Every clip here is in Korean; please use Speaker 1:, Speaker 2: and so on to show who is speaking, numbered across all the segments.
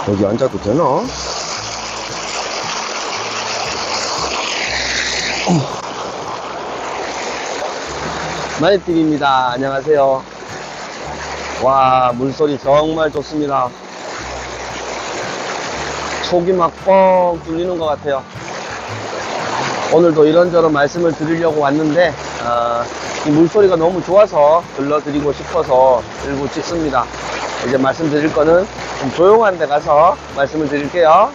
Speaker 1: 여기 앉아도 되나? 마네TV입니다. 안녕하세요. 와, 물소리 정말 좋습니다. 속이 막 뻥 뚫리는 것 같아요. 오늘도 이런저런 말씀을 드리려고 왔는데 이 물소리가 너무 좋아서 들려드리고 싶어서 일부 찍습니다. 이제 말씀드릴 거는 좀 조용한 데 가서 말씀을 드릴게요.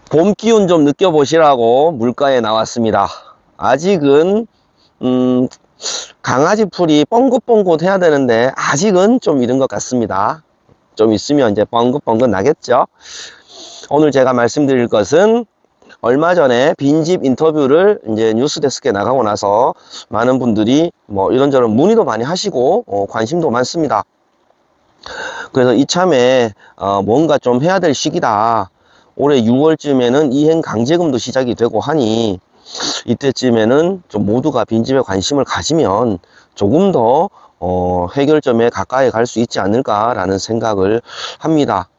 Speaker 1: 봄 기운 좀 느껴보시라고 물가에 나왔습니다. 아직은 강아지 풀이 뻥긋뻥긋 해야 되는데 아직은 좀 이른 것 같습니다. 좀 있으면 이제 뻥긋뻥긋 나겠죠. 오늘 제가 말씀드릴 것은 얼마 전에 빈집 인터뷰를 이제 뉴스데스크에 나가고 나서 많은 분들이 뭐 이런저런 문의도 많이 하시고 관심도 많습니다. 그래서 이참에 뭔가 좀 해야 될 시기다. 올해 6월쯤에는 이행 강제금도 시작이 되고 하니 이때쯤에는 좀 모두가 빈집에 관심을 가지면 조금 더 해결점에 가까이 갈 수 있지 않을까라는 생각을 합니다.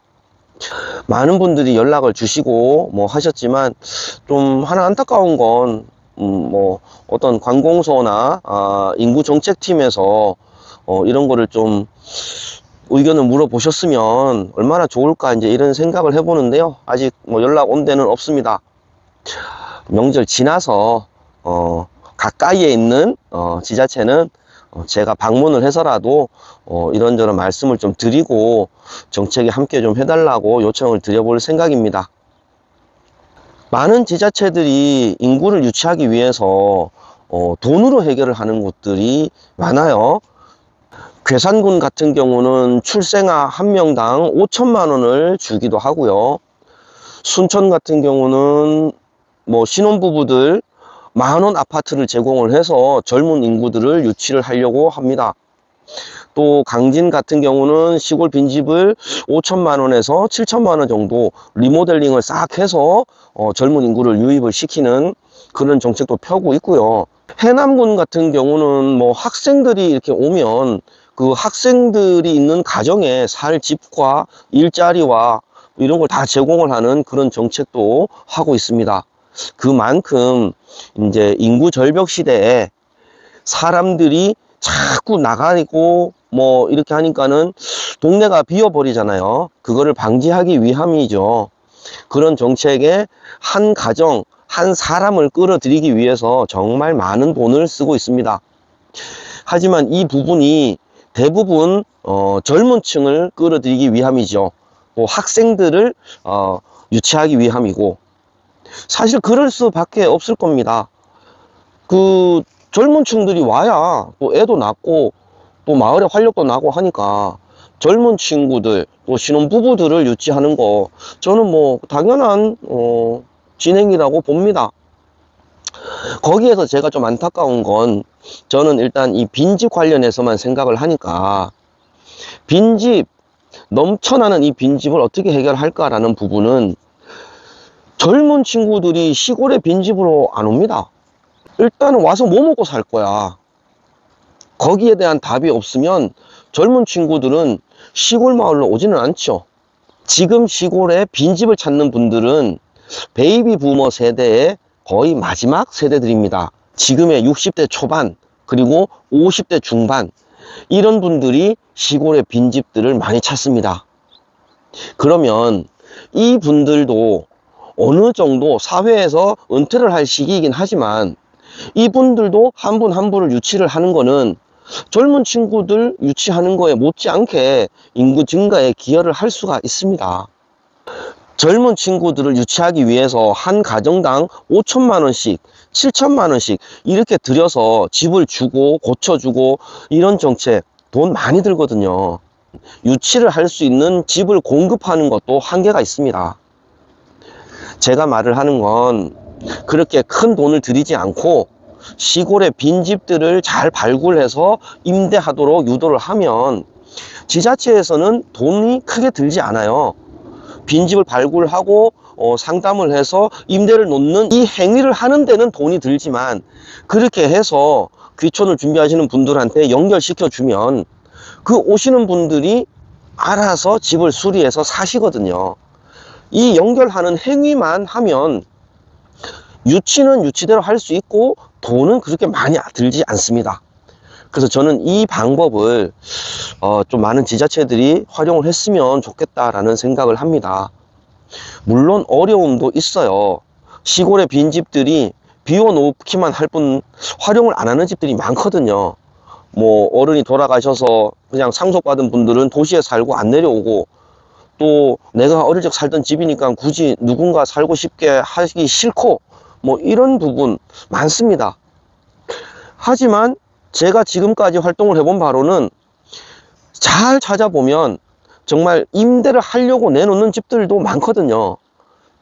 Speaker 1: 많은 분들이 연락을 주시고 뭐 하셨지만 좀 하나 안타까운 건 뭐 어떤 관공서나 인구정책팀에서 이런 거를 좀 의견을 물어보셨으면 얼마나 좋을까 이제 이런 생각을 해보는데요. 아직 뭐 연락 온 데는 없습니다. 명절 지나서 가까이에 있는 지자체는 제가 방문을 해서라도 이런저런 말씀을 좀 드리고 정책에 함께 좀 해달라고 요청을 드려볼 생각입니다. 많은 지자체들이 인구를 유치하기 위해서 돈으로 해결을 하는 곳들이 많아요. 괴산군 같은 경우는 출생아 한 명당 5천만 원을 주기도 하고요. 순천 같은 경우는 뭐 신혼부부들 10,000원 아파트를 제공을 해서 젊은 인구들을 유치를 하려고 합니다. 또 강진 같은 경우는 시골 빈집을 5천만 원에서 7천만 원 정도 리모델링을 싹 해서 젊은 인구를 유입을 시키는 그런 정책도 펴고 있고요. 해남군 같은 경우는 뭐 학생들이 이렇게 오면 그 학생들이 있는 가정에 살 집과 일자리와 이런 걸 다 제공을 하는 그런 정책도 하고 있습니다. 그만큼 이제 인구 절벽 시대에 사람들이 자꾸 나가고 뭐 이렇게 하니까는 동네가 비어버리잖아요. 그거를 방지하기 위함이죠. 그런 정책에 한 가정, 한 사람을 끌어들이기 위해서 정말 많은 돈을 쓰고 있습니다. 하지만 이 부분이 대부분 젊은 층을 끌어들이기 위함이죠. 또 학생들을 유치하기 위함이고 사실 그럴 수밖에 없을 겁니다. 그 젊은 층들이 와야 또 애도 낳고 또 마을에 활력도 나고 하니까 젊은 친구들 또 신혼부부들을 유치하는 거 저는 뭐 당연한 진행이라고 봅니다. 거기에서 제가 좀 안타까운 건 저는 일단 이 빈집 관련해서만 생각을 하니까 빈집, 넘쳐나는 이 빈집을 어떻게 해결할까라는 부분은 젊은 친구들이 시골의 빈집으로 안 옵니다. 일단은 와서 뭐 먹고 살 거야. 거기에 대한 답이 없으면 젊은 친구들은 시골 마을로 오지는 않죠. 지금 시골에 빈집을 찾는 분들은 베이비 부머 세대의 거의 마지막 세대들입니다. 지금의 60대 초반 그리고 50대 중반 이런 분들이 시골의 빈집들을 많이 찾습니다. 그러면 이 분들도 어느 정도 사회에서 은퇴를 할 시기이긴 하지만 이분들도 한 분 한 분을 유치를 하는 거는 젊은 친구들 유치하는 거에 못지않게 인구 증가에 기여를 할 수가 있습니다. 젊은 친구들을 유치하기 위해서 한 가정당 5천만 원씩 7천만 원씩 이렇게 들여서 집을 주고 고쳐주고 이런 정책 돈 많이 들거든요. 유치를 할 수 있는 집을 공급하는 것도 한계가 있습니다. 제가 말을 하는 건 그렇게 큰 돈을 들이지 않고 시골의 빈집들을 잘 발굴해서 임대하도록 유도를 하면 지자체에서는 돈이 크게 들지 않아요. 빈집을 발굴하고 상담을 해서 임대를 놓는 이 행위를 하는 데는 돈이 들지만, 그렇게 해서 귀촌을 준비하시는 분들한테 연결시켜 주면 그 오시는 분들이 알아서 집을 수리해서 사시거든요. 이 연결하는 행위만 하면 유치는 유치대로 할 수 있고 돈은 그렇게 많이 들지 않습니다. 그래서 저는 이 방법을 좀 많은 지자체들이 활용을 했으면 좋겠다라는 생각을 합니다. 물론 어려움도 있어요. 시골의 빈집들이 비워놓기만 할 뿐 활용을 안 하는 집들이 많거든요. 뭐 어른이 돌아가셔서 그냥 상속받은 분들은 도시에 살고 안 내려오고, 또 내가 어릴 적 살던 집이니까 굳이 누군가 살고 싶게 하기 싫고, 뭐 이런 부분 많습니다. 하지만 제가 지금까지 활동을 해본 바로는 잘 찾아보면 정말 임대를 하려고 내놓는 집들도 많거든요.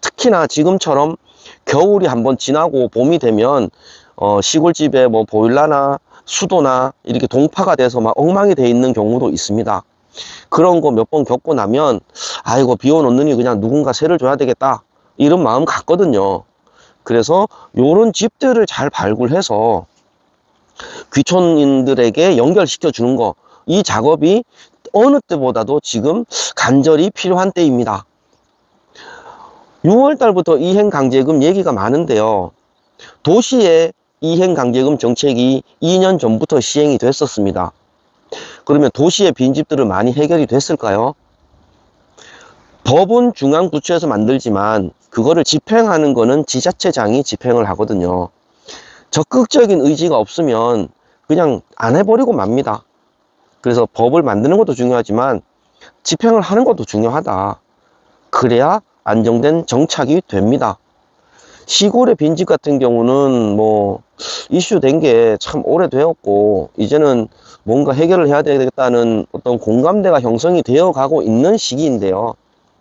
Speaker 1: 특히나 지금처럼 겨울이 한번 지나고 봄이 되면 시골집에 뭐 보일러나 수도나 이렇게 동파가 돼서 막 엉망이 돼 있는 경우도 있습니다. 그런 거 몇 번 겪고 나면 아이고 비워놓느니 그냥 누군가 세를 줘야 되겠다, 이런 마음 같거든요. 그래서 요런 집들을 잘 발굴해서 귀촌인들에게 연결시켜 주는 거, 이 작업이 어느 때보다도 지금 간절히 필요한 때입니다. 6월 달부터 이행강제금 얘기가 많은데요. 도시의 이행강제금 정책이 2년 전부터 시행이 됐었습니다. 그러면 도시의 빈집들은 많이 해결이 됐을까요? 법은 중앙부처에서 만들지만 그거를 집행하는 거는 지자체장이 집행을 하거든요. 적극적인 의지가 없으면 그냥 안 해버리고 맙니다. 그래서 법을 만드는 것도 중요하지만 집행을 하는 것도 중요하다. 그래야 안정된 정착이 됩니다. 시골의 빈집 같은 경우는 뭐 이슈된 게 참 오래되었고, 이제는 뭔가 해결을 해야 되겠다는 어떤 공감대가 형성이 되어 가고 있는 시기인데요.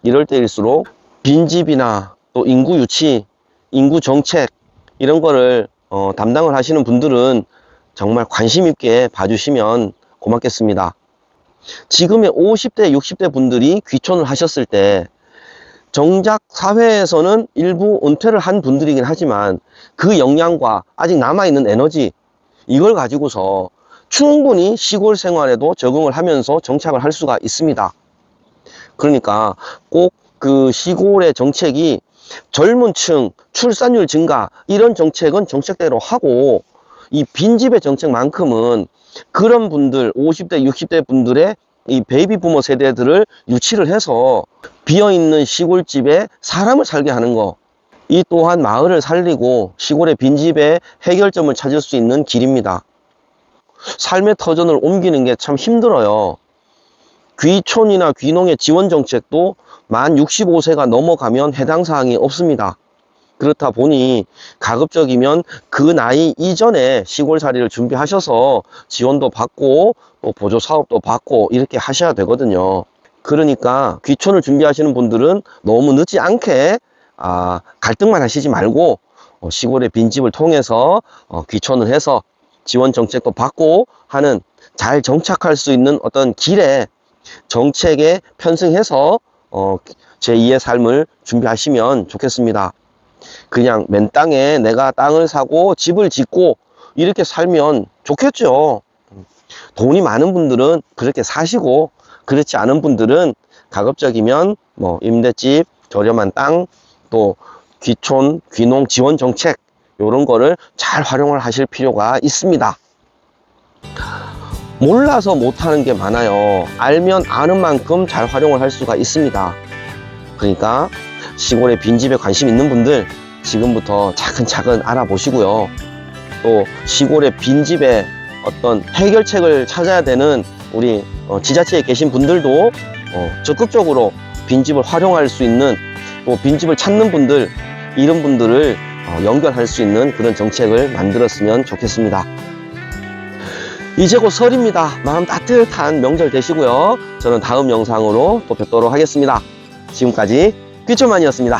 Speaker 1: 이럴 때일수록 빈집이나 또 인구 유치, 인구 정책, 이런 거를 담당을 하시는 분들은 정말 관심 있게 봐주시면 고맙겠습니다. 지금의 50대, 60대 분들이 귀촌을 하셨을 때 정작 사회에서는 일부 은퇴를 한 분들이긴 하지만 그 역량과 아직 남아있는 에너지, 이걸 가지고서 충분히 시골 생활에도 적응을 하면서 정착을 할 수가 있습니다. 그러니까 꼭 그 시골의 정책이 젊은 층, 출산율 증가, 이런 정책은 정책대로 하고, 이 빈집의 정책만큼은 그런 분들, 50대, 60대 분들의 이 베이비 부머 세대들을 유치를 해서 비어있는 시골집에 사람을 살게 하는 거, 이 또한 마을을 살리고 시골의 빈집의 해결점을 찾을 수 있는 길입니다. 삶의 터전을 옮기는 게 참 힘들어요. 귀촌이나 귀농의 지원 정책도 만 65세가 넘어가면 해당 사항이 없습니다. 그렇다 보니 가급적이면 그 나이 이전에 시골살이를 준비하셔서 지원도 받고 또 보조 사업도 받고 이렇게 하셔야 되거든요. 그러니까 귀촌을 준비하시는 분들은 너무 늦지 않게 갈등만 하시지 말고 시골의 빈집을 통해서 귀촌을 해서 지원 정책도 받고 하는, 잘 정착할 수 있는 어떤 길에 정책에 편승해서 제2의 삶을 준비하시면 좋겠습니다. 그냥 맨 땅에 내가 땅을 사고 집을 짓고 이렇게 살면 좋겠죠. 돈이 많은 분들은 그렇게 사시고, 그렇지 않은 분들은 가급적이면 뭐 임대집, 저렴한 땅, 또 귀촌, 귀농 지원 정책, 이런 거를 잘 활용을 하실 필요가 있습니다. 몰라서 못하는 게 많아요. 알면 아는 만큼 잘 활용을 할 수가 있습니다. 그러니까 시골의 빈집에 관심 있는 분들 지금부터 차근차근 알아보시고요. 또 시골의 빈집에 어떤 해결책을 찾아야 되는 우리 지자체에 계신 분들도 적극적으로 빈집을 활용할 수 있는, 또 빈집을 찾는 분들, 이런 분들을 연결할 수 있는 그런 정책을 만들었으면 좋겠습니다. 이제 곧 설입니다. 마음 따뜻한 명절 되시고요. 저는 다음 영상으로 또 뵙도록 하겠습니다. 지금까지 귀촌만이었습니다.